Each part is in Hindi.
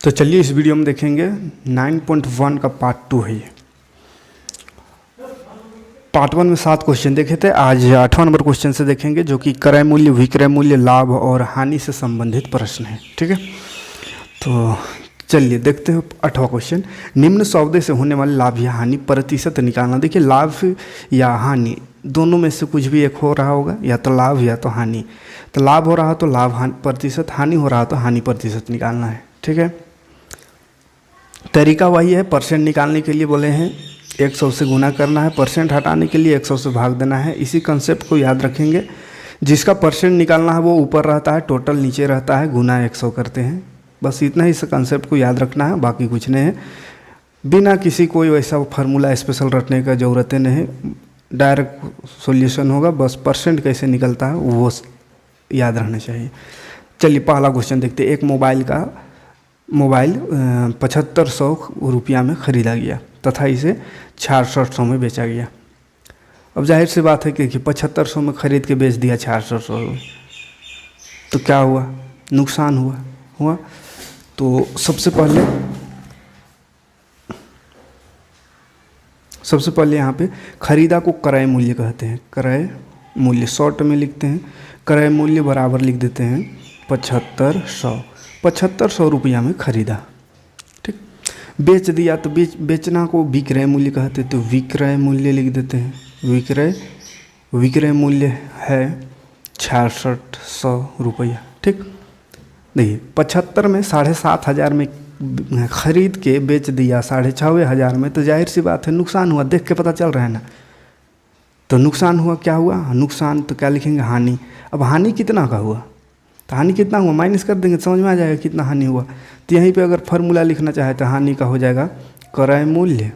तो चलिए इस वीडियो में देखेंगे 9.1 का पार्ट 2 है ये। पार्ट 1 में 7 क्वेश्चन देखे थे, आज 8वां नंबर क्वेश्चन से देखेंगे जो कि क्रय मूल्य, विक्रय मूल्य, लाभ और हानि से संबंधित प्रश्न है। ठीक है, तो चलिए देखते हैं 8वां क्वेश्चन। निम्न सौदे से होने वाले लाभ या हानि प्रतिशत निकालना। देखिए लाभ या हानि दोनों में से कुछ भी एक हो रहा होगा, या तो लाभ या तो हानि। तो लाभ हो रहा तो लाभ प्रतिशत, हानि हो रहा तो हानि प्रतिशत निकालना है। ठीक है, तरीका वही है, परसेंट निकालने के लिए बोले हैं 100 से गुना करना है, परसेंट हटाने के लिए 100 से भाग देना है। इसी कंसेप्ट को याद रखेंगे। जिसका परसेंट निकालना है वो ऊपर रहता है, टोटल नीचे रहता है, गुना 100 करते हैं। बस इतना ही इस कंसेप्ट को याद रखना है, बाकी कुछ नहीं है। बिना किसी कोई वैसा फार्मूला स्पेशल रटने का ज़रूरत नहीं, डायरेक्ट सॉल्यूशन होगा। बस परसेंट कैसे निकलता है वो याद रहना चाहिए। चलिए पहला क्वेश्चन देखते हैं। एक मोबाइल 7500 रुपया में ख़रीदा गया तथा इसे 6600 में बेचा गया। अब जाहिर सी बात है कि 7500 में ख़रीद के बेच दिया 6600 में, तो क्या हुआ? नुकसान हुआ। तो सबसे पहले यहाँ पे खरीदा को क्रय मूल्य कहते हैं। क्रय मूल्य शॉर्ट में लिखते हैं, क्रय मूल्य बराबर लिख देते हैं 7500 रुपया में खरीदा। ठीक, बेच दिया तो बेचना को विक्रय मूल्य कहते हैं, तो विक्रय मूल्य लिख देते हैं। विक्रय मूल्य है 6600 रुपया। ठीक, देखिए 75 में 7500 में खरीद के बेच दिया 6500 में, तो जाहिर सी बात है नुकसान हुआ। देख के पता चल रहा है ना। तो नुकसान हुआ, क्या हुआ? नुकसान तो क्या लिखेंगे? हानि। अब हानि कितना का हुआ? तो हानि कितना हुआ माइनस कर देंगे, समझ में आ जाएगा कितना हानि हुआ। तो यहीं पे अगर फार्मूला लिखना चाहे तो हानि का हो जाएगा क्रय मूल्य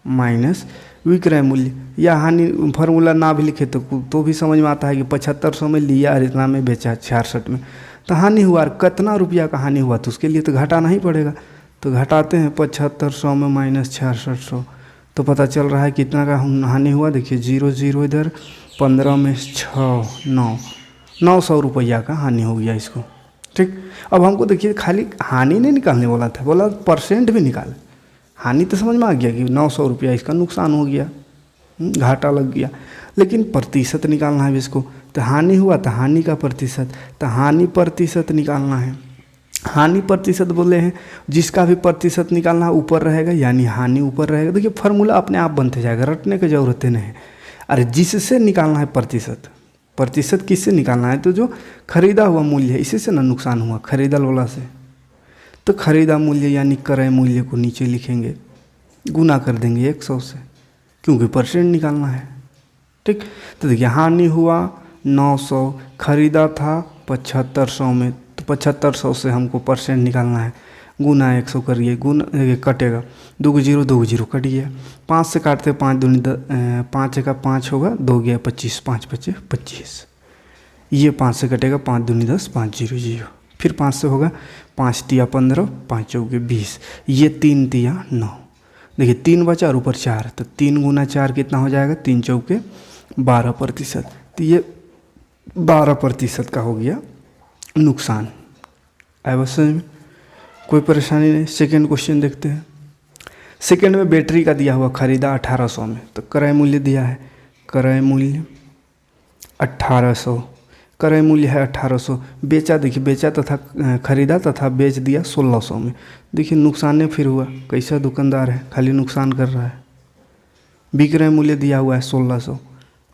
माइनस विक्रय मूल्य। या हानि फार्मूला ना भी लिखे तो भी समझ में आता है कि 7500 में लिया और इतना में बेचा 66 में, तो हानि हुआ। कितना रुपया का हानि हुआ? तो उसके लिए तो घटाना ही पड़ेगा। तो घटाते हैं 7500 में माइनस 6600, तो पता चल रहा है कितना का हानि हुआ। देखिए 0 इधर, 15 में 6 900 रुपया का हानि हो गया इसको। ठीक, अब हमको देखिए खाली हानि नहीं निकालने वाला था, बोला परसेंट भी निकाल। हानि तो समझ में आ गया कि 900 रुपया इसका नुकसान हो गया, घाटा लग गया, लेकिन प्रतिशत निकालना है इसको। तो हानि हुआ तो हानि का प्रतिशत, तो हानि प्रतिशत निकालना है। हानि प्रतिशत बोले हैं जिसका भी प्रतिशत निकालना है ऊपर रहेगा, यानी हानि ऊपर रहेगा। देखिए फार्मूला अपने आप बनते जाएगा, रटने की ज़रूरत नहीं है। अरे जिससे निकालना है प्रतिशत किससे निकालना है? तो जो खरीदा हुआ मूल्य है, इसी से ना नुकसान हुआ, खरीदल वाला से। तो खरीदा मूल्य यानी क्रय मूल्य को नीचे लिखेंगे, गुना कर देंगे 100 से, क्योंकि परसेंट निकालना है। ठीक, तो देखिए हानि हुआ 900, खरीदा था 7500 में, तो 7500 से हमको परसेंट निकालना है, गुना 100 करिए, गुना कटेगा 2 0 कट गया। 5 से काटते 5 दूनी 5 का 5 होगा, 2 गया 25, 5 बचे 25। ये 5 से कटेगा, 5 दूनी 10, 5 0 फिर 5 से होगा, 5 तिया 15, 5 चौके 20, ये 3 तिया 9। देखिए 3 बचा और ऊपर 4, तो 3 गुना 4 कितना हो जाएगा? 3 चौके 12%। तो ये 12% का हो गया नुकसान। अवश्य में कोई परेशानी नहीं। सेकेंड क्वेश्चन देखते हैं। सेकेंड में बैटरी का दिया हुआ, खरीदा 1800 में, तो क्रय मूल्य दिया है, क्रय मूल्य 1800, क्रय मूल्य है 1800। बेचा, देखिए बेचा तथा खरीदा तथा बेच दिया 1600 में। देखिए नुकसान फिर हुआ, कैसा दुकानदार है, खाली नुकसान कर रहा है। विक्रय मूल्य दिया हुआ है 1600,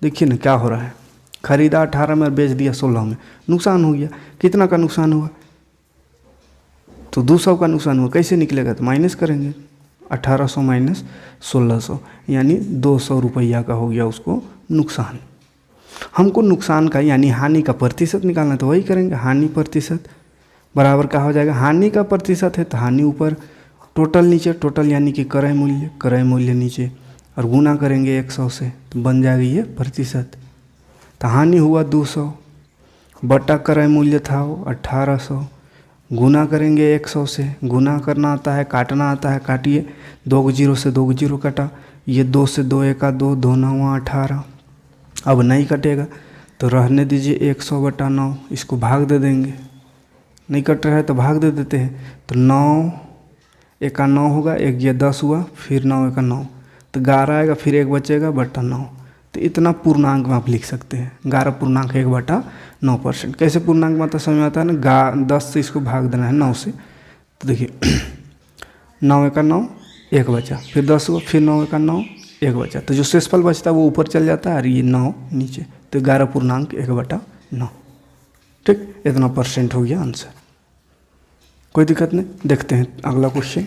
देखिए ना क्या हो रहा है, खरीदा 18 में और बेच दिया 16 में, नुकसान हो गया। कितना का नुकसान हुआ? तो 200 का नुकसान हुआ। कैसे निकलेगा? तो माइनस करेंगे, 1800 माइनस 1600, यानी 200 रुपया का हो गया उसको नुकसान। हमको नुकसान का यानी हानि का प्रतिशत निकालना है, तो वही करेंगे। हानि प्रतिशत बराबर क्या हो जाएगा? हानि का प्रतिशत है तो हानि ऊपर, टोटल नीचे, टोटल यानी कि क्रय मूल्य नीचे, और गुना करेंगे 100 से, तो बन जाएगा ये प्रतिशत। तो हानि हुआ 200 बटा क्रय मूल्य था वो 1800, गुना करेंगे 100 से। गुना करना आता है, काटना आता है, काटिए। 2 0 से 2 0 कटा, ये 2 से 2 1 2, 2 9 18। अब नहीं कटेगा तो रहने दीजिए 100 बटा 9, इसको भाग दे देंगे नहीं कट रहा है तो भाग दे देते हैं। तो 9 एका 9 होगा, 1 या 10 हुआ, फिर 9 एका 9, तो 11 आएगा, फिर 1 बचेगा बटा 9। तो इतना पूर्णांक में आप लिख सकते हैं 11 पूर्णांक 1 बटा 9%। कैसे पूर्णांक मतलब समझ में आता है ना, 10 से इसको भाग देना है 9 से। तो देखिए 9 एका 9, 1 बचा, फिर 10 हुआ, फिर 9 एका 9, 1 बचा, तो जो शेषफल बचता है वो ऊपर चल जाता है और ये 9 नीचे। तो 11 पूर्णांक 1 बटा 9। ठीक, इतना % हो गया आंसर। कोई दिक्कत नहीं, देखते हैं अगला क्वेश्चन।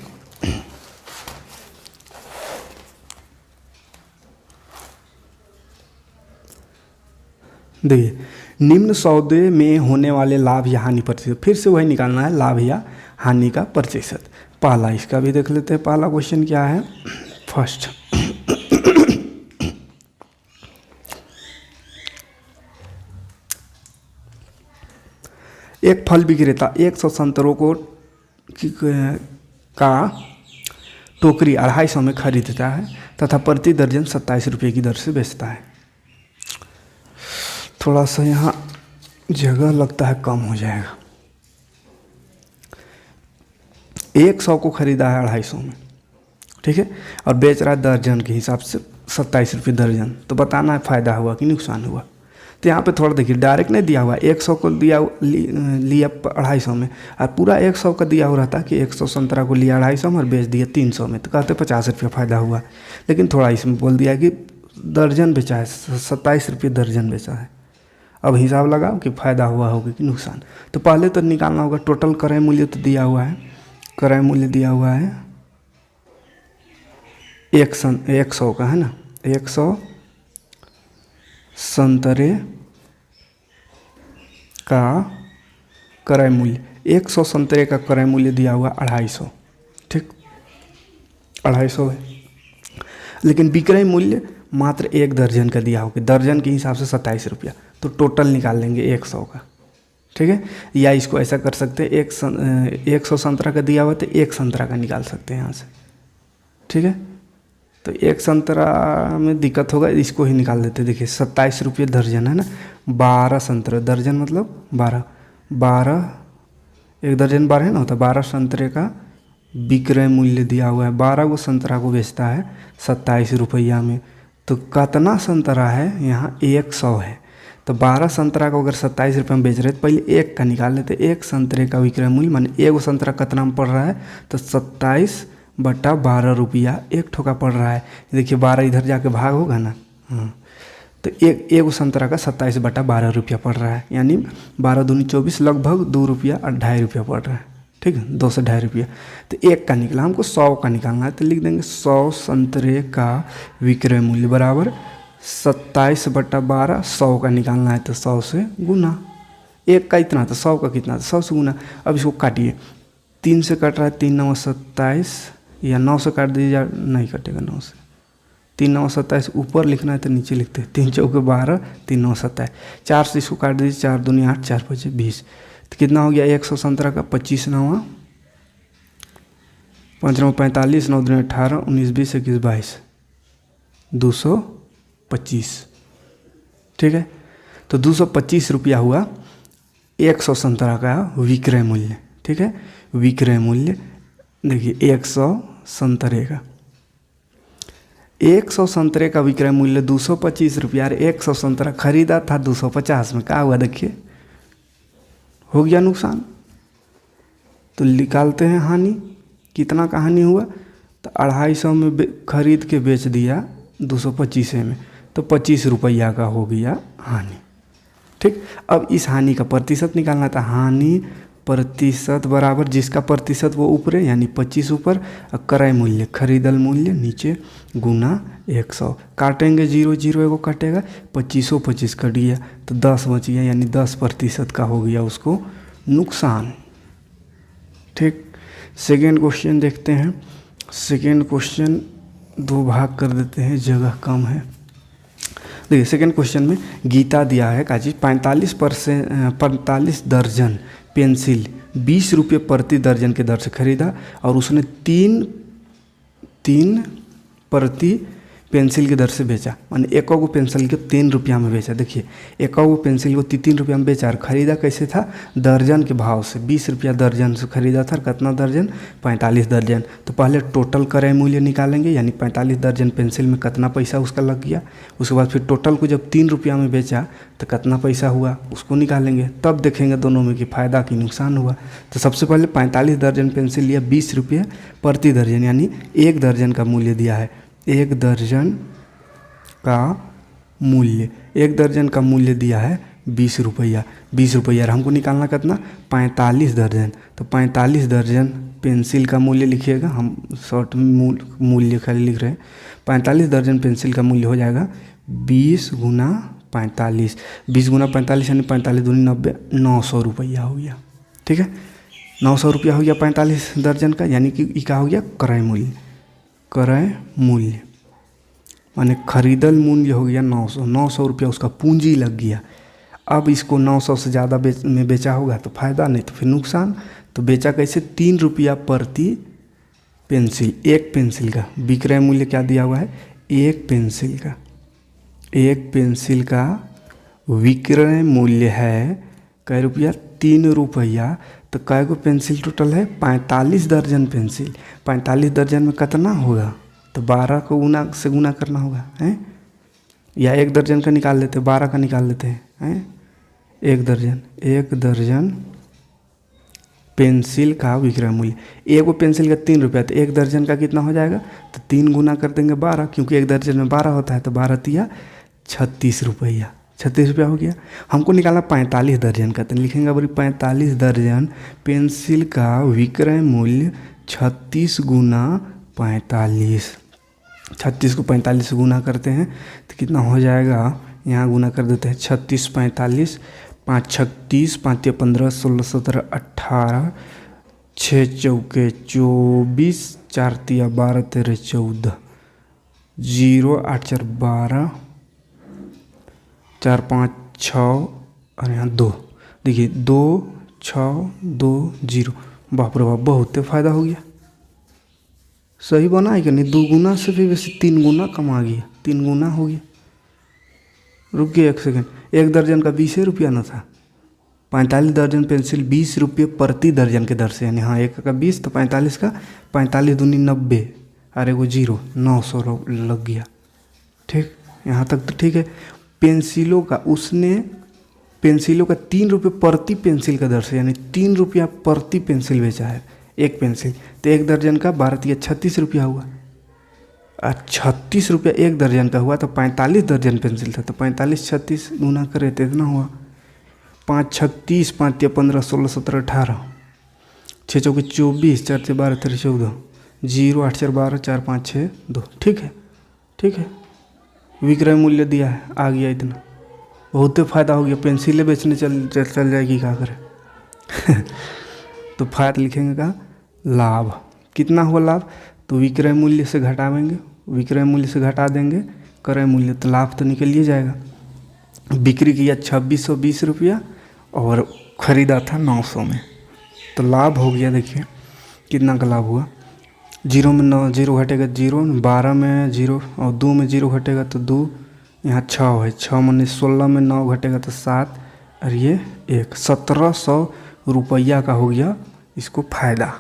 देखिए, निम्न सौदे में होने वाले लाभ या हानि प्रतिशत, फिर से वही निकालना है लाभ या हानि का प्रतिशत। पहला इसका भी देख लेते हैं, पहला क्वेश्चन क्या है। फर्स्ट एक फल विक्रेता 100 संतरों को का टोकरी 250 में खरीदता है तथा प्रति दर्जन 27 रुपये की दर से बेचता है। थोड़ा सा यहाँ जगह लगता है कम हो जाएगा। 100 को खरीदा है 250 में, ठीक है, और बेच रहा है दर्जन के हिसाब से 27 रुपये दर्जन। तो बताना है फ़ायदा हुआ कि नुकसान हुआ। तो यहाँ पे थोड़ा देखिए, डायरेक्ट नहीं दिया हुआ, 100 को लिया 250 में, और पूरा 100 का दिया हो रहता कि 100 संतरा को लिया 250 में और बेच दिया 300 में, तो कहते 50 रुपये फ़ायदा हुआ। लेकिन थोड़ा इसमें बोल दिया कि दर्जन बेचा है, 27 रुपये दर्जन बेचा है। अब हिसाब लगाओ कि फ़ायदा हुआ होगा कि नुकसान। तो पहले तो निकालना होगा टोटल क्रय मूल्य। तो दिया हुआ है, क्रय मूल्य दिया हुआ है 100 का, है ना, 100 संतरे का क्रय मूल्य, 100 संतरे का क्रय मूल्य दिया हुआ 250, ठीक, 250 है। लेकिन विक्रय मूल्य मात्र 1 दर्जन का दिया होगा, दर्जन के हिसाब से 27 रुपया। तो टोटल निकाल लेंगे 100 का, ठीक है। या इसको ऐसा कर सकते हैं, 100 संतरा का दिया हुआ तो 1 संतरा का निकाल सकते हैं यहाँ से, ठीक है। तो 1 संतरा में दिक्कत होगा, इसको ही निकाल देते। देखिए 27 रुपये दर्जन है ना, 12 संतरे, दर्जन मतलब 12 1 दर्जन 12 है ना, होता 12 संतरे का विक्रय मूल्य दिया हुआ है। 12 को संतरा को बेचता है 27 रुपया में। तो कितना संतरा है यहाँ, 100 है। तो 12 संतरा को अगर 27 रुपये में बेच रहे तो पहले 1 का निकाल लेते। 1 संतरे का विक्रय मूल्य माने 1 संतरा कितना में पड़ रहा है, तो 27 बटा 12 रुपया 1 ठोका पड़ रहा है। देखिए 12 इधर जाके भाग होगा ना, हाँ, तो एक संतरा का 27 बटा 12 रुपया पड़ रहा है, यानी 12 दूनी 24, लगभग 2 रुपया और 2.5 रुपया पड़ रहा है, ठीक है, 2 से 2.5 रुपया। तो 1 का निकला, हमको 100 का निकालना है। तो लिख देंगे 100 संतरे का विक्रय मूल्य बराबर 27 बटा 12, 100 का निकालना है तो 100 से गुना। 1 का इतना तो 100 का कितना, तो 100 से गुना। अब इसको काटिए, 3 से कट रहा है, 3 9 27, या 9 से काट दीजिए, नहीं कटेगा 9 से। 3 9 27 ऊपर लिखना है तो नीचे लिखते हैं, 3 चौके 12, 3 9 27, 4 से इसको काट दीजिए, 4 दूनी 8, 4 5 20। तो कितना हो गया 100 संतरा का, 25 9 5 9 45, 9 दूनी 18, 19 20 21 22, 225, ठीक है। तो 225 रुपया हुआ 100 संतरा का विक्रय मूल्य, ठीक है। विक्रय मूल्य देखिए 100 संतरे का, 100 संतरे का विक्रय मूल्य 225 रुपया। 100 संतरा खरीदा था 250 में, क्या हुआ देखिए, हो गया नुकसान। तो निकालते हैं हानि, कितना का हानि हुआ, तो 250 में खरीद के बेच दिया 225 में, तो 25 रुपया का हो गया हानि, ठीक। अब इस हानि का प्रतिशत निकालना था। हानि प्रतिशत बराबर जिसका प्रतिशत वो ऊपरे, यानी 25 ऊपर, और क्रय मूल्य खरीदल मूल्य नीचे, गुना 100। काटेंगे 0 0 एगो कटेगा, 25 25 कट गया तो 10 बच गया, यानी 10% का हो गया उसको नुकसान, ठीक। सेकेंड क्वेश्चन देखते हैं। सेकेंड क्वेश्चन 2 भाग कर देते हैं, जगह कम है। देखिए सेकेंड क्वेश्चन में गीता दिया है काजी 45 दर्जन पेंसिल 20 रुपये प्रति दर्जन के दर से खरीदा, और उसने तीन प्रति पेंसिल की दर से बेचा, माने एक को पेंसिल को 3 रुपया में बेचा। देखिए एक को पेंसिल को 3 रुपया में बेचा और खरीदा कैसे था, दर्जन के भाव से। 20 रुपया दर्जन से खरीदा था। कितना दर्जन, 45 दर्जन। तो पहले टोटल क्रय मूल्य निकालेंगे, यानी 45 दर्जन पेंसिल में कितना पैसा उसका लग गया। उसके बाद फिर टोटल को जब 3 रुपया में बेचा तो कितना पैसा हुआ उसको निकालेंगे, तब देखेंगे दोनों में कि फ़ायदा कि नुकसान हुआ। तो सबसे पहले 45 दर्जन पेंसिल लिया, 20 रुपये प्रति दर्जन, यानी 1 दर्जन का मूल्य दिया है। 1 दर्जन का मूल्य, 1 दर्जन का मूल्य दिया है 20 रुपया। 20 रुपया और हमको निकालना कितना, 45 दर्जन। तो 45 दर्जन पेंसिल का मूल्य लिखिएगा, हम शॉर्ट में मूल्य खाली लिख रहे हैं। 45 दर्जन पेंसिल का मूल्य हो जाएगा 20 गुना 45। 20 गुना 45 यानी 45 दूनी 90, 900 रुपया हो गया। ठीक है, 900 रुपया हो गया 45 दर्जन का, यानी कि क्या हो गया, क्रय मूल्य। क्रय मूल्य माने खरीदल मूल्य हो गया 900। 900 रुपया उसका पूंजी लग गया। अब इसको 900 से ज़्यादा में बेचा होगा तो फ़ायदा, नहीं तो फिर नुकसान। तो बेचा कैसे, 3 रुपया प्रति पेंसिल। एक पेंसिल का विक्रय मूल्य क्या दिया हुआ है, एक पेंसिल का। एक पेंसिल का विक्रय मूल्य है कै रुपया, 3 रुपया। तो कै गो पेंसिल टोटल है, 45 दर्जन पेंसिल। 45 दर्जन में कितना होगा, तो 12 को से गुना करना होगा, हैं, या 1 दर्जन का निकाल लेते, 12 का निकाल लेते हैं। 1 दर्जन पेंसिल का विक्रय मूल्य, एक पेंसिल का 3 रुपया, तो 1 दर्जन का कितना हो जाएगा, तो 3 गुना कर देंगे 12, क्योंकि 1 दर्जन में 12 होता है। तो 12 तिया 36 रुपया, 36 रुपया हो गया। हमको निकालना 45 दर्जन का, तो लिखेंगे बोली 45 दर्जन पेंसिल का विक्रय मूल्य 36 गुना 45। 36 को 45 से गुना करते हैं तो कितना हो जाएगा, यहाँ गुना कर देते हैं 36 45, 5 36, 5 15, 16 17 18, 6 चौके 24, 4 तिया 12 13 14, 0 8 4 12, 4 5 6 और यहाँ 2। देखिए 2 6 2 0, बाप रे बाप, बहुत फ़ायदा हो गया। सही बना है कि नहीं, 2 गुना से भी वैसे 3 गुना कम आ गया, 3 गुना हो गया। रुकिए 1 सेकेंड, 1 दर्जन का 20 रुपया ना था। 45 दर्जन पेंसिल 20 रुपये प्रति दर्जन के दर से, यानी हाँ 1 का 20 तो 45 का 45 दूनी 90, अरे वो 0, 900 लग गया। ठीक, यहाँ तक तो ठीक है। पेंसिलों का उसने पेंसिलों का 3 रुपये प्रति पेंसिल का दर से, यानी 3 रुपया प्रति पेंसिल बेचा है एक पेंसिल। तो 1 दर्जन का 12 या 36 रुपया हुआ, और 36 रुपया 1 दर्जन का हुआ। तो 45 दर्जन पेंसिल था, तो 45 36 गुना करे तो इतना हुआ 5 36, 5 15 16 17 18, 6 चौके 24, 4 से 12 13 14, 0 8 4 12, 4 5 6 2। ठीक है, ठीक है, विक्रय मूल्य दिया है, आ गया इतना, बहुत फ़ायदा हो गया। पेंसिलें बेचने चल जाएगी, क्या करें। तो फायदा लिखेंगे का लाभ, कितना हुआ लाभ, तो विक्रय मूल्य से घटावेंगे, विक्रय मूल्य से घटा देंगे क्रय मूल्य, तो लाभ तो निकल ही जाएगा। बिक्री किया 2620 रुपया और ख़रीदा था 900 में, तो लाभ हो गया। देखिए कितना का लाभ हुआ, 0 में 9 0 घटेगा 0, 12 में 0 और 2 में 0 घटेगा तो 2, यहाँ 6 है, 6 में 16 में 9 घटेगा तो 7, और ये 1, 1700 रुपया का हो गया इसको फ़ायदा।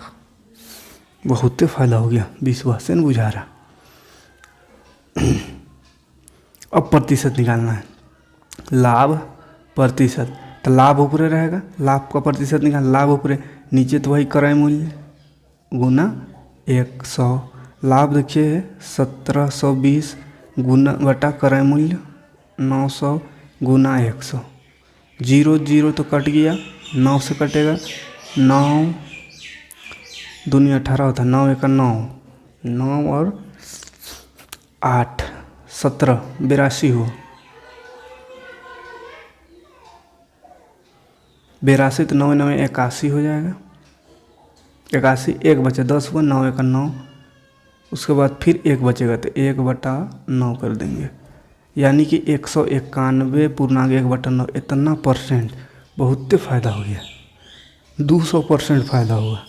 बहुत फ़ायदा हो गया, विश्वास से न बुझा रहा। अब प्रतिशत निकालना है, लाभ प्रतिशत। तो लाभ ऊपरे रहेगा, लाभ का प्रतिशत निकाल, लाभ ऊपरे, नीचे तो वही क्रय मूल्य गुना 100। लाभ देखिए 1720 गुना बटा क्रय मूल्य 900 गुना 100। 0 0 तो कट गया, 9 से कटेगा, 9 दूनी 18 होता है, 9 1 9, 9 और 8 17 82 हो, 82 तो 9 9 81 हो जाएगा, 81 1 बचे 10 हुआ, 9 1 9, उसके बाद फिर 1 बचेगा तो 1/9 कर देंगे, यानी कि 191.1/9 इतना %। बहुत फ़ायदा हो गया, 200% फ़ायदा हुआ।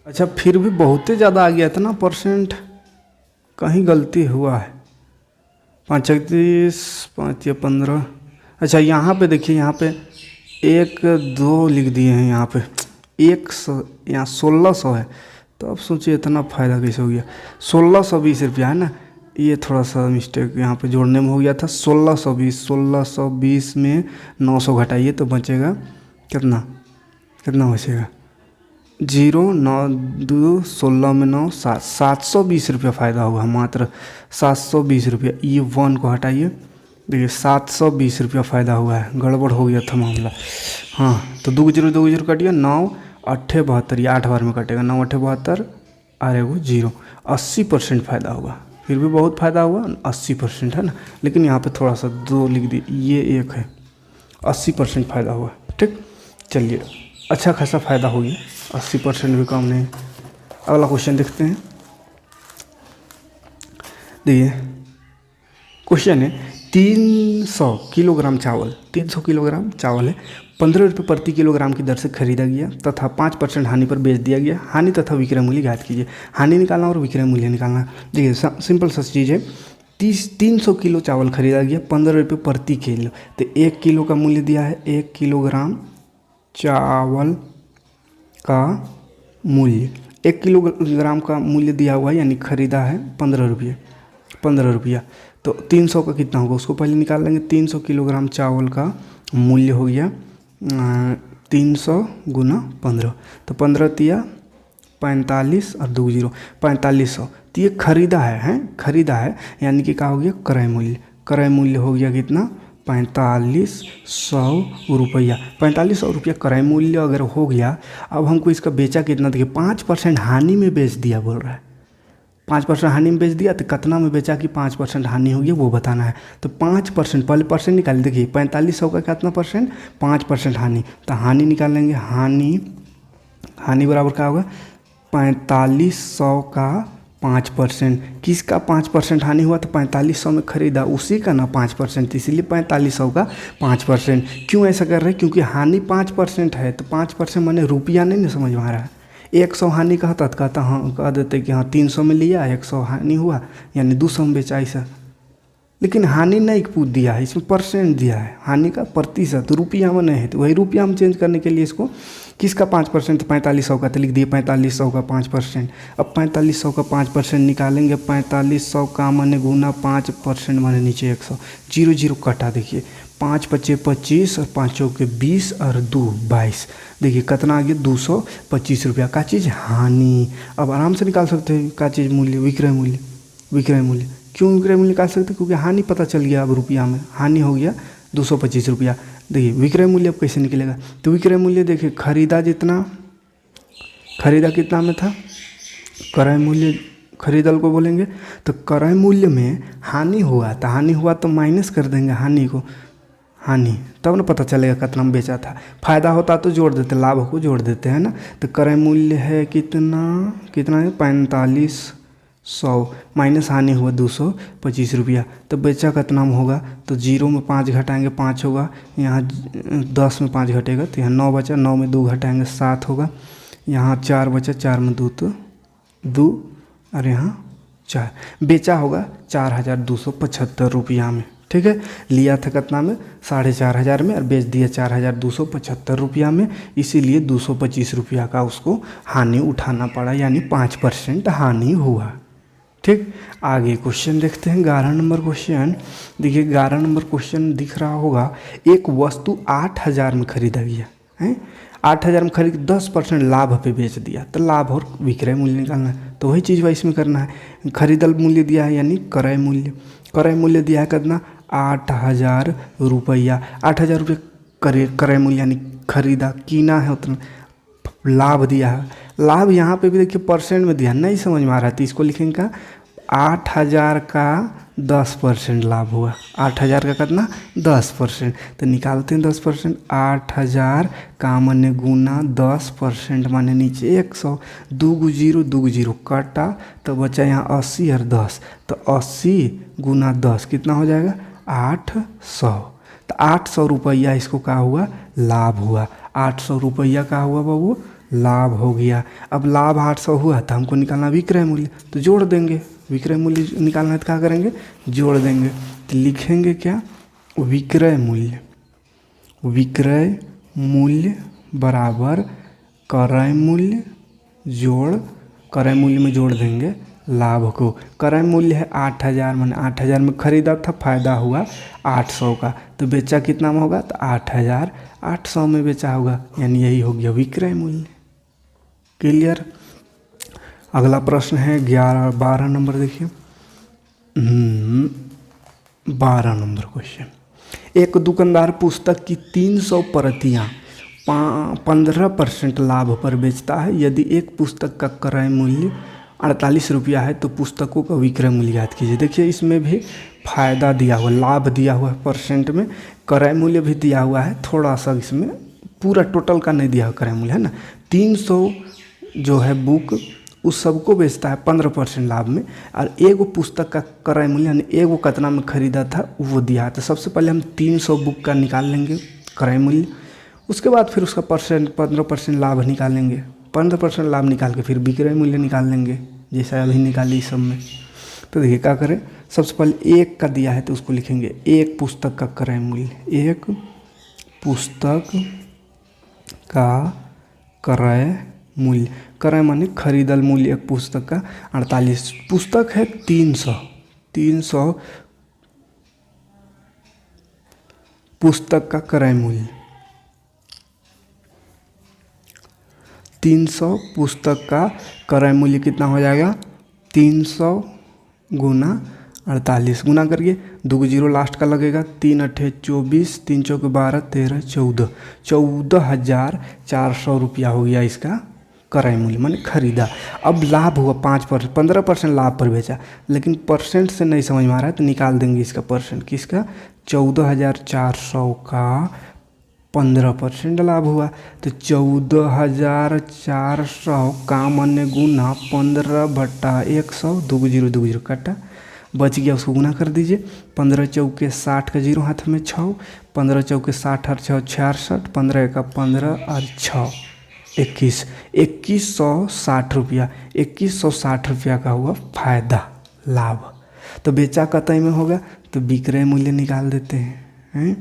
अच्छा फिर भी बहुत ज़्यादा आ गया, इतना %। कहीं गलती हुआ है। 5 5 या 15। अच्छा यहाँ पे देखिए, यहाँ पे 1 2 लिख दिए हैं, यहाँ पे 100, यहाँ 1600 है। तो अब सोचिए इतना फ़ायदा कैसे हो गया। 1620 रुपया है ना, ये थोड़ा सा मिस्टेक यहाँ पे जोड़ने में हो गया था। 1620 में 900 घटाइए तो बचेगा कितना, कितना बचेगा 0 9 2 16 में 9 7 720 रुपया फ़ायदा होगा मात्र 720 रुपया। ये 1 को हटाइए, देखिए 720 रुपया फ़ायदा हुआ है, गड़बड़ हो गया था मामला। हाँ तो 2 0 कटिए, 9 8 72, ये 8 बार में कटेगा, 9 8 72 और वो 0, 80% फ़ायदा होगा। फिर भी बहुत फ़ायदा हुआ, 80% है ना, लेकिन यहाँ पे थोड़ा सा 2 लिख दी, ये 1 है, 80% फ़ायदा हुआ। ठीक, चलिए अच्छा खासा फ़ायदा हो गया, 80% भी कम नहीं। अगला क्वेश्चन देखते हैं। देखिए क्वेश्चन है 300 किलोग्राम चावल, 300 किलोग्राम चावल है, 15 रुपये प्रति किलोग्राम की दर से खरीदा गया तथा 5% हानि पर बेच दिया गया। हानि तथा विक्रय मूल्य ज्ञात कीजिए। हानि निकालना और विक्रय मूल्य निकालना। देखिए सिंपल सा चीज़ है। 300 किलो चावल खरीदा गया 15 रुपये प्रति किलो, तो 1 किलो का मूल्य दिया है, 1 किलोग्राम चावल का मूल्य 1 किलोग्राम का मूल्य दिया हुआ है, यानी खरीदा है 15 रुपया। तो 300 का कितना होगा उसको पहले निकाल लेंगे। 300 किलोग्राम चावल का मूल्य हो गया 300 गुना 15, तो 15 तिया 45 और 2 0 4500। तो ये खरीदा है, खरीदा है, यानी कि क्या हो गया क्रय मूल्य। क्रय मूल्य हो गया कितना 4500 रुपया। 4500 रुपया क्रय मूल्य अगर हो गया, अब हमको इसका बेचा कितना, देखिए 5% हानि में बेच दिया बोल रहा है। 5% हानि में बेच दिया, तो कितना में बेचा कि 5% हानि हो गया वो बताना है। तो 5% पहले परसेंट निकाल, देखिए 4500 का कितना परसेंट, 5% हानि, तो हानि निकालेंगे। हानि बराबर क्या होगा 4500 का 5%। किसका 5% हानि हुआ, तो 4500 में खरीदा उसी का ना 5%, इसलिए 4500 का 5%। क्यों ऐसा कर रहे हैं, क्योंकि हानि 5% है, तो 5% मैंने रुपया नहीं ना समझ में आ रहा है। 100 हानि कहता तो कहता हाँ, कह देते कि हाँ 300 में लिया, 100 हानि हुआ, यानी 200 में बेचा ऐसा। लेकिन हानि नहीं पूछ दिया है, इसमें परसेंट दिया है, हानि का प्रतिशत, रुपया में नहीं है। तो वही रुपया हम चेंज करने के लिए इसको किसका 5%, 4500 का, तो लिख दिए 4500 का 5%। अब 4500 का 5% निकालेंगे, 4500 का माने गुना 5% माने नीचे 100, 0 0 कटा, देखिए 5 5 25 और 5 चौके 20 और 2 22, देखिए कितना आ गया 225 रुपया का चीज़ हानि। अब आराम से निकाल सकते हैं का चीज़ मूल्य, विक्रय मूल्य। विक्रय मूल्य क्यों विक्रय मूल्य निकाल सकते हैं, क्योंकि हानि पता चल गया। अब रुपया में हानि हो गया 225 रुपया। देखिए विक्रय मूल्य अब कैसे निकलेगा, तो विक्रय मूल्य देखिए खरीदा कितना में था, क्रय मूल्य खरीदल को बोलेंगे, तो क्रय मूल्य में हानि हुआ, तो हानि हुआ तो माइनस कर देंगे हानि को, हानि तब ना पता चलेगा कितना में बेचा था। फायदा होता तो जोड़ देते, लाभ को जोड़ देते हैं ना। तो क्रय मूल्य है कितना है 4500 माइनस हानि हुआ 225 रुपया, तो बेचा कितना में होगा, तो 0 में 5 घटाएंगे 5 होगा, यहाँ 10 में 5 घटेगा, तो यहाँ 9 बचा, 9 में 2 घटाएंगे 7 होगा, यहाँ 4 बचा, 4 में 2 तो 2 और यहाँ 4, बेचा होगा 4275 रुपया में। ठीक है, लिया था कितना में 4500 में और बेच दिया 4275 रुपया में, इसीलिए 225 रुपया का उसको हानि उठाना पड़ा, यानी 5% हानि हुआ। ठीक, आगे क्वेश्चन देखते हैं 11 नंबर क्वेश्चन। देखिए 11 नंबर क्वेश्चन दिख रहा होगा, एक वस्तु 8000 में खरीदा गया है, 8000 में खरीद 10% लाभ पे बेच दिया, तो लाभ और विक्रय मूल्य निकालना है। तो वही चीज़ इसमें करना है। खरीदल मूल्य दिया है यानी क्रय मूल्य, क्रय मूल्य दिया है कितना 8000 रुपया, 8000 रुपये क्रय मूल्य यानी खरीदा, कीना है उतना। लाभ दिया है, लाभ यहाँ पे भी देखिए परसेंट में दिया, नहीं समझ में आ रहा था, इसको लिखेंगे का 8000 का 10% लाभ हुआ, 8000 का कितना 10%, तो निकालते हैं 10%। 8000 का माने गुना 10% माने नीचे 100, 2 0 काटा, तो बचा यहाँ 80 और 10, तो 80 गुना 10 कितना हो जाएगा 800। तो 800 रुपया इसको क्या हुआ लाभ हुआ, 800 रुपया का हुआ बाबू लाभ हो गया। अब लाभ 800 हुआ था, हमको निकालना विक्रय मूल्य, तो जोड़ देंगे। विक्रय मूल्य निकालना है तो क्या करेंगे, जोड़ देंगे। तो लिखेंगे क्या, विक्रय मूल्य, विक्रय मूल्य बराबर क्रय मूल्य जोड़, क्रय मूल्य में जोड़ देंगे लाभ को। क्रय मूल्य है 8000, मैंने 8000 में खरीदा था, फायदा हुआ 800 का, तो बेचा कितना में होगा, तो 8800 में बेचा होगा, यानी यही हो गया विक्रय मूल्य। क्लियर। अगला प्रश्न है 12 नंबर, देखिए 12 नंबर क्वेश्चन। एक दुकानदार पुस्तक की 300 प्रतियां 15% लाभ पर बेचता है। यदि एक पुस्तक का क्रय मूल्य 48 रुपया है तो पुस्तकों का विक्रय मूल्य याद कीजिए। देखिए इसमें भी फायदा दिया हुआ, लाभ दिया हुआ है परसेंट में, क्रय मूल्य भी दिया हुआ है थोड़ा सा, इसमें पूरा टोटल का नहीं दिया हुआ क्रय मूल्य है ना। 300 जो है बुक उस सबको बेचता है 15% लाभ में, और एगो पुस्तक का क्रय मूल्य यानी एगो कितना में खरीदा था वो दिया है। तो सबसे पहले हम 300 बुक का निकाल लेंगे क्रय मूल्य, उसके बाद फिर उसका 15% लाभ निकालेंगे, 15% लाभ निकाल के फिर विक्रय मूल्य निकाल लेंगे, जैसा अभी निकाली सब में। तो देखिए क्या करें, सबसे पहले एक का दिया है तो उसको लिखेंगे एक पुस्तक का क्रय मूल्य, एक पुस्तक का क्रय मूल्य, क्रय माने खरीदल मूल्य एक पुस्तक का 48, पुस्तक है 300 पुस्तक का क्रय मूल्य, 300 पुस्तक का क्रय मूल्य कितना हो जाएगा, 300 गुना 48, गुना करिए, 2 जीरो लास्ट का लगेगा, 3 अट्ठे 24, 3 चौके 12, 13 14, 14,400 रुपया हो गया इसका क्रय मूल्य माने खरीदा। अब लाभ हुआ 5%, 15% लाभ पर बेचा, लेकिन परसेंट से नहीं समझ में आ रहा है तो निकाल देंगे इसका परसेंट, किसका, 14,400 का 15% लाभ हुआ, तो 14,400 का माने गुना 15/100, 2 जीरो 2 जीरो काटा, बच गया उसको गुना कर दीजिए, 15 चौके 60 का जीरो हाथ में 6, 15 चौके 60 और 6 66, 15 का 15 और 6 21, 2160 रुपया, 2160 रुपया का हुआ फायदा लाभ। तो बेचा कतई में होगा, तो विक्रय मूल्य निकाल देते हैं,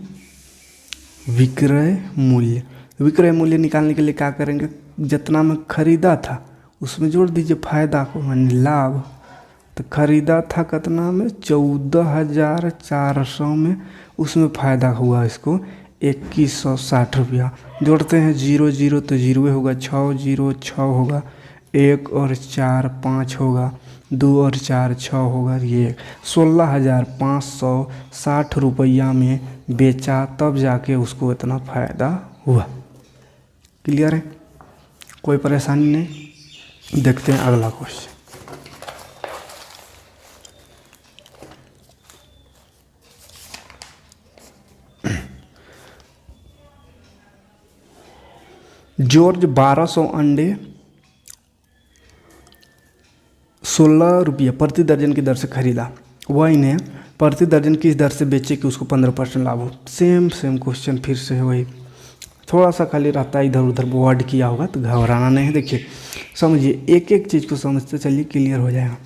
विक्रय मूल्य। विक्रय मूल्य निकालने के लिए क्या करेंगे, जितना में खरीदा था उसमें जोड़ दीजिए फायदा को, माने लाभ। तो खरीदा था कितना में, 14,400 में, उसमें फ़ायदा हुआ इसको 2160 रुपया। जोड़ते हैं 0 0 तो 0 होगा, 6 0 6 होगा, 1 और 4 5 होगा, 2 और 4 6 होगा, ये 16,560 रुपया में बेचा, तब जाके उसको इतना फ़ायदा हुआ। क्लियर है, कोई परेशानी नहीं। देखते हैं अगला क्वेश्चन। जॉर्ज 1200 अंडे 16 रुपये प्रति दर्जन की दर से खरीदा, वह इन्हें प्रति दर्जन किस दर से बेचे कि उसको 15% लाभ हो। सेम क्वेश्चन फिर से वही, थोड़ा सा खाली रहता है इधर उधर वर्ड किया होगा, तो घबराना नहीं है। देखिए समझिए, एक एक चीज़ को समझते चलिए, क्लियर हो जाएगा।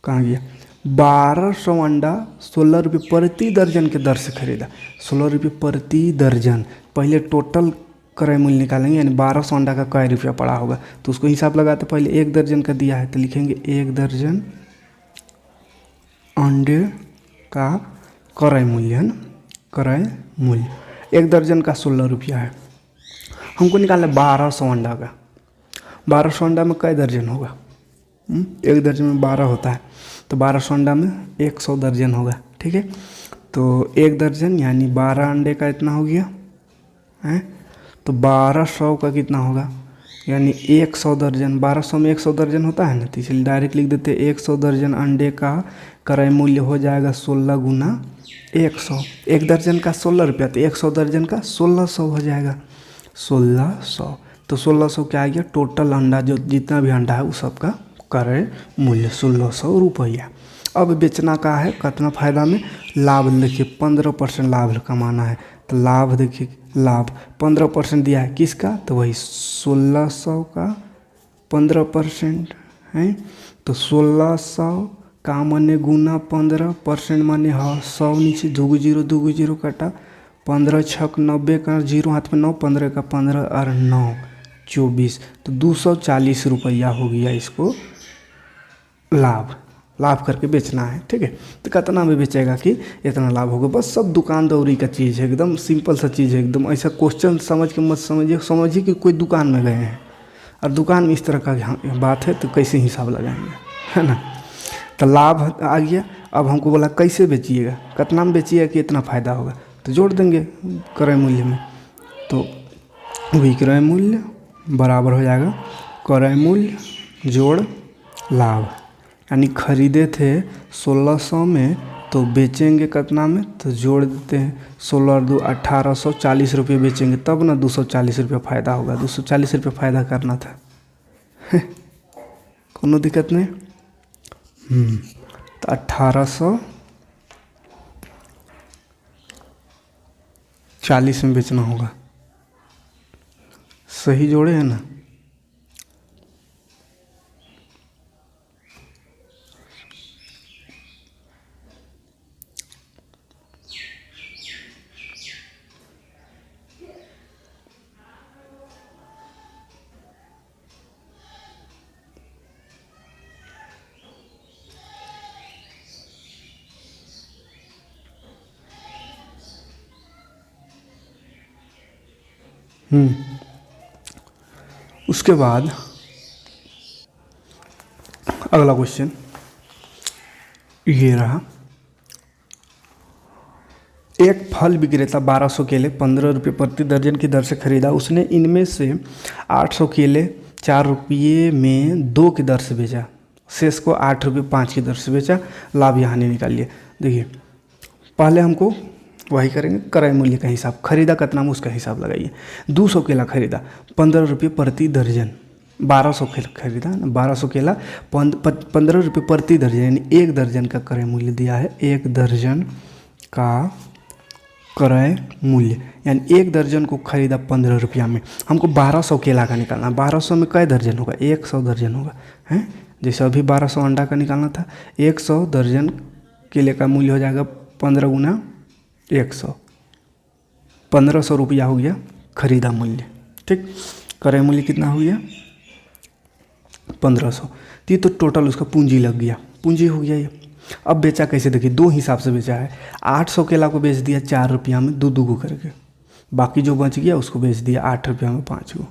कहाँ गया, 1200 अंडा 16 रुपये प्रति दर्जन के दर से खरीदा, 16 रुपये प्रति दर्जन। पहले टोटल क्रय मूल्य निकालेंगे, यानी 1200 अंडा का कै रुपया पड़ा होगा, तो उसको हिसाब लगाते। पहले 1 दर्जन का दिया है तो लिखेंगे 1 दर्जन अंडे का क्रय मूल्य, है ना, क्रय मूल्य 1 दर्जन का 16 रुपया है। हमको निकालना 1200 अंडा का, 1200 अंडा में कै दर्जन होगा, 1 दर्जन में 12 होता है, तो 1200 अंडा में 100 दर्जन होगा। ठीक है, तो 1 दर्जन यानी 12 अंडे का इतना हो गया है, तो 1200 का कितना होगा, यानी 100 दर्जन, 1200 में 100 दर्जन होता है ना, तो इसलिए डायरेक्ट लिख देते 100 दर्जन अंडे का क्रय मूल्य हो जाएगा 16 गुना 100। 1 दर्जन का 16 रुपया, तो 100 दर्जन का 1600 हो जाएगा, 1600। तो 1600 क्या आ गया, टोटल अंडा जो जितना भी अंडा है उस सबका क्रय मूल्य 1600 रुपया। अब बेचना का है कितना फ़ायदा में, लाभ लिखिए 15% लाभ कमाना है, तो लाभ देखिए, लाभ 15% दिया है किसका, तो वही 1600 का 15% है। तो 1600 का माने गुना 15% माने 100 नीचे 2 जीरो 2 जीरो काटा 15 छक 90 का जीरो हाथ में 9, 15 का 15 और 9 24, तो 240 रुपया हो गया इसको लाभ। लाभ करके बेचना है, ठीक है। तो कितना में बेचेगा कि इतना लाभ होगा, बस सब दुकानदारी का चीज़ है, एकदम सिंपल सा चीज़ है, एकदम ऐसा क्वेश्चन समझ के मत समझिए कि कोई दुकान में गए हैं और दुकान में इस तरह का बात है तो कैसे हिसाब लगाएंगे, है ना। तो लाभ आ गया। अब हमको बोला कैसे बेचिएगा, कितना में बेचिएगा कि इतना फ़ायदा होगा, तो जोड़ देंगे क्रय मूल्य में। तो विक्रय मूल्य बराबर हो जाएगा क्रय मूल्य जोड़ लाभ, यानी खरीदे थे 1600 में तो बेचेंगे कितना में, तो जोड़ देते हैं 16 और 2 1840 रुपये बेचेंगे, तब ना 240 रुपये फ़ायदा होगा। 240 रुपये फ़ायदा करना था कोनो दिक्कत नहीं। तो 1840 में बेचना होगा, सही जोड़े हैं ना। उसके बाद अगला क्वेश्चन ये रहा, एक फल विक्रेता 1200 केले 15 रुपये प्रति दर्जन की दर से खरीदा। उसने इनमें से 800 केले 4 रुपये में 2 की दर से बेचा, शेष को 8 रुपये 5 की दर से बेचा। लाभ यहाँ नहीं निकालिए। देखिए पहले हमको वही करेंगे क्रय मूल्य का हिसाब, खरीदा कितना में उसका हिसाब लगाइए। 200 केला खरीदा 15 रुपये प्रति दर्जन, 1200 केला खरीदा 1200 केला 15 रुपये प्रति दर्जन, यानी 1 दर्जन का क्रय मूल्य दिया है। 1 दर्जन का क्रय मूल्य यानी 1 दर्जन को खरीदा 15 रुपया में। हमको 1200 केला का निकालना, 1200 में कै दर्जन होगा, 100 दर्जन होगा, हैं। जैसे अभी 1200 अंडा का निकालना था, 100 दर्जन केले का मूल्य हो जाएगा 15 गुना 100, 1500 रुपया हो गया खरीदा मूल्य, ठीक। क्रय मूल्य कितना हो गया 1500। तो ये तो टोटल उसका पूंजी लग गया, पूंजी हो गया ये। अब बेचा कैसे, देखिए 2 हिसाब से बेचा है। 800 केला को बेच दिया 4 रुपया में 2 को करके, बाकी जो बच गया उसको बेच दिया 8 रुपया में 5 को।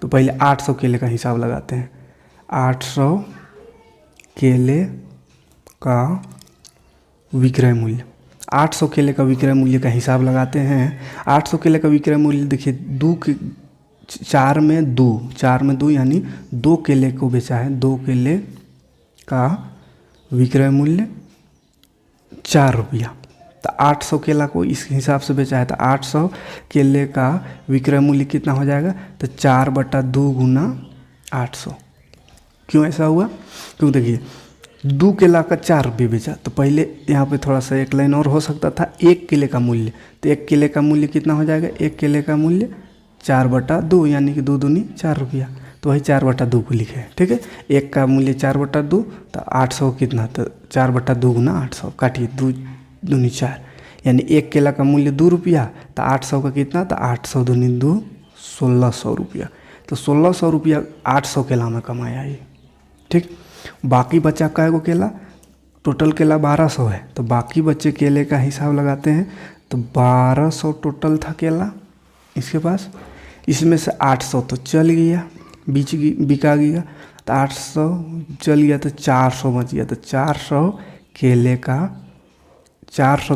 तो पहले 800 केले का हिसाब लगाते हैं। 800 केले का विक्रय मूल्य, 800 केले का विक्रय मूल्य का हिसाब लगाते हैं। 800 केले का विक्रय मूल्य देखिए 4 में 2 यानी 2 केले को बेचा है। 2 केले का विक्रय मूल्य 4 रुपया, तो 800 केला को इस हिसाब से बेचा है, तो 800 केले का विक्रय मूल्य कितना हो जाएगा, तो 4/2 गुना 800। क्यों ऐसा हुआ, क्योंकि देखिए 2 केला का 4 रुपये बेचा, तो पहले यहाँ पे थोड़ा सा एक लाइन और हो सकता था। 1 केले का मूल्य, तो 1 केले का मूल्य कितना हो जाएगा, 1 केले का मूल्य 4/2 यानी कि 2 दूनी 4 रुपया, तो वही 4/2 को लिखे, ठीक है। 1 का मूल्य 4/2, तो 800 कितना, तो 4/2 गुना 800, काटिए 2 दूनी 4, यानी 1 केला का मूल्य 2 रुपया, तो 800 का कितना, तो 800 दूनी 2 1600 रुपया। तो 1600 रुपया 800 केला में कमाया ये, ठीक। बाकी बचा कै गो केला, टोटल केला 1200 है, तो बाकी बच्चे केले का हिसाब लगाते हैं। तो 1200 टोटल था केला इसके पास, इसमें से 800 तो चल गया, बिका गया, तो 800 चल गया तो 400 बच गया। तो 400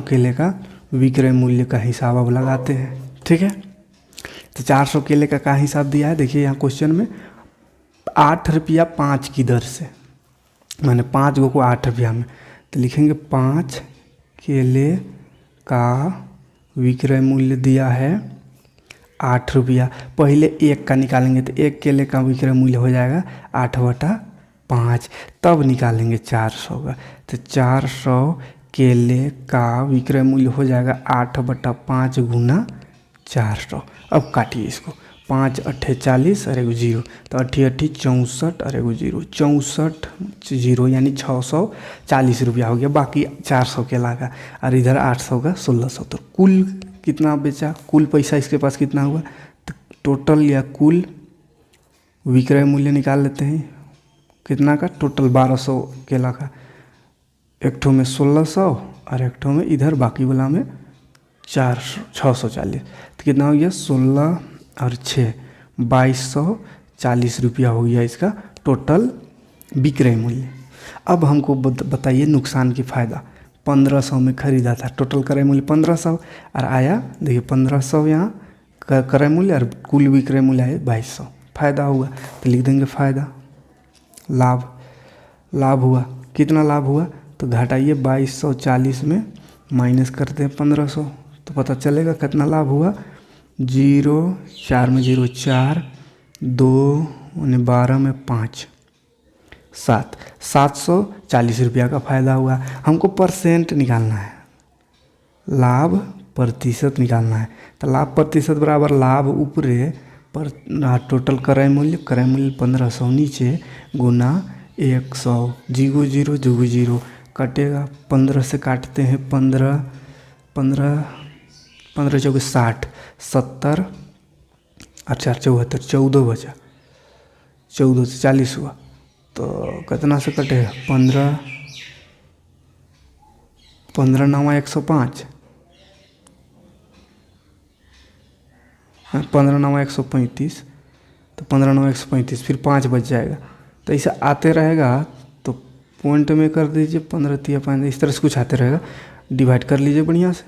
केले का विक्रय मूल्य का हिसाब अब लगाते हैं, ठीक है। तो 400 केले का हिसाब दिया है, देखिए यहाँ क्वेश्चन में 8 रुपया 5 की दर से, मैंने 5 गो को 8 रुपया में, तो लिखेंगे 5 केले का विक्रय मूल्य दिया है 8 रुपया। पहले 1 का निकालेंगे, तो 1 केले का विक्रय मूल्य हो जाएगा 8/5, तब निकालेंगे 400 का। तो 400 केले का विक्रय मूल्य हो जाएगा 8/5 गुना 400। अब काटिए इसको, 5 अट्ठे 40 और एगो जीरो, तो 8 8 64 और एगो जीरो, 64 जीरो यानी 640 रुपया हो गया। बाकी 400 के लगा और इधर 800 का 1600। तो कुल कितना बेचा, कुल पैसा इसके पास कितना हुआ, तो टोटल या कुल विक्रय मूल्य निकाल लेते हैं कितना का, टोटल 1200 के लगा। एक ठो में 1600 और एक ठो में इधर बाकी वाला में 640। तो कितना हो गया, 16 और 6 2240 रुपया हो गया इसका टोटल विक्रय मूल्य। अब हमको बताइए नुकसान की फ़ायदा। 1500 में ख़रीदा था, टोटल क्रय मूल्य 1500 और आया देखिए 1500 यहाँ क्रय मूल्य और कुल विक्रय मूल्य है 2200। फ़ायदा हुआ तो लिख देंगे फ़ायदा। लाभ हुआ, कितना लाभ हुआ, तो घटाइए 2240 में माइनस करते हैं 1500 तो पता चलेगा कितना लाभ हुआ। 0 4 में 0 4 2 12 में 5 7 740 रुपया का फ़ायदा हुआ। हमको परसेंट निकालना है, लाभ प्रतिशत निकालना है। तो लाभ प्रतिशत बराबर लाभ ऊपरे पर टोटल क्रय मूल्य 1500 नीचे गुना 100, जीरो जीरो जीरो जीरो कटेगा। 15 से काटते हैं 15 चौके 60 70 और 4 74 14 बचा, 14 से 40 हुआ तो कितना से कटेगा 15 9 105, 15 9 135, तो 15 9 135 फिर 5 बच जाएगा। तो ऐसा आते रहेगा तो पॉइंट में कर दीजिए 15 3 5, इस तरह से कुछ आते रहेगा। डिवाइड कर लीजिए बढ़िया से,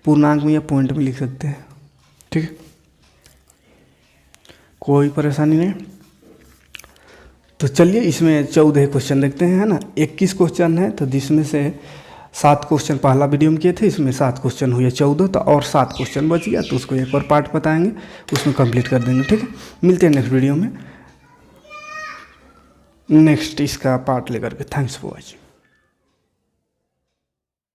पूर्णांक में या पॉइंट में लिख सकते हैं, ठीक है, कोई परेशानी नहीं। तो चलिए इसमें 14 क्वेश्चन देखते हैं, है ना। 21 क्वेश्चन है तो जिसमें से 7 क्वेश्चन पहला वीडियो में किए थे, इसमें 7 क्वेश्चन हुए 14, तो और 7 क्वेश्चन बच गया तो उसको एक और पार्ट बताएंगे, उसमें कंप्लीट कर देंगे, ठीक है। मिलते हैं नेक्स्ट वीडियो में नेक्स्ट इसका पार्ट लेकर के। Thanks for watching.